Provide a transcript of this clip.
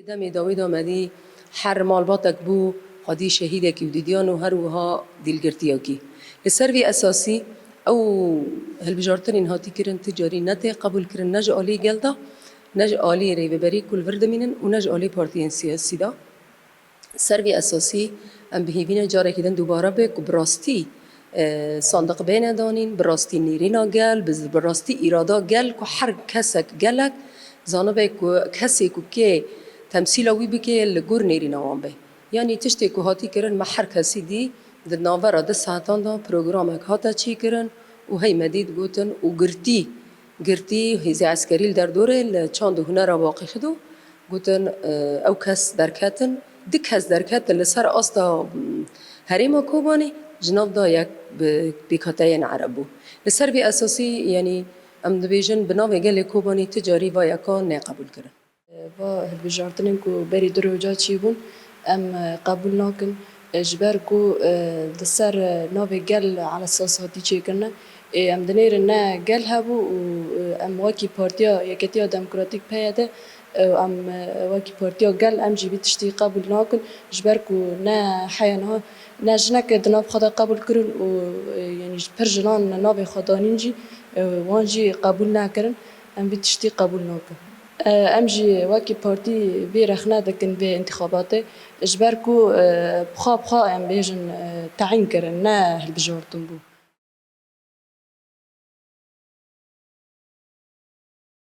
دمی داوود آمدی هر مالباتک بو قادی شهیده کی ودیان و هر وها دیلگرتیا کی لسروی اساسی او هالبجارتين هاتي كرن تجاري نتي قبول كرن نج آلی جلدا نج آلی ری ببری کل ورد مینن و نج آلی پارتیین سیاسی دا سروی اساسی ام بهیوین جاره کدن دوباره به براستی صندوق بین دانین براستی نیرینا گل براستی ایرادا گل که هر کسک گلک زانبه که کسی که تمثیل وی بکه لگور نیرینا وان به یعنی تشتی که هاتی کرن ما هر کسی دی در ناورا 10 ساعتان دا پروگرامک هاتا چی کرن و هی مدید گوتن و گرتی هیزی عسکری در دوره چند هنر واقع خدو گوتن او کس درکتن دک کس درکت لسر آستا هریما کوبانی جناب دا یک بیکاتین عربو لسر بی اساسی یعنی ام دبیجن بناوی گل کوبانی تجاری و یکان نه قبول کرن و هالبجارتنين كو بري دروجات شيبون ام قبول ناكن اجبار كو دسر نوبي قال على اساس هاتي تشيكنا ام دنيرنا قال هابو ام واكي بارتيا يكتيا ديمقراطيك بياده ام واكي بارتيا قال ام جي بتشتي قبول ناكن اجبار كو نا حيانها نا جنك دناب خدا قبول كرن و يعني برجلان نوبي خدانينجي وانجي قبول ناكرن ام بتشتي قبول ناكن امجي واكي بارتي بيرخنا دكن بانتخابات اجباركو بخا ام بيجن تعين كرنا هالبجورتن بو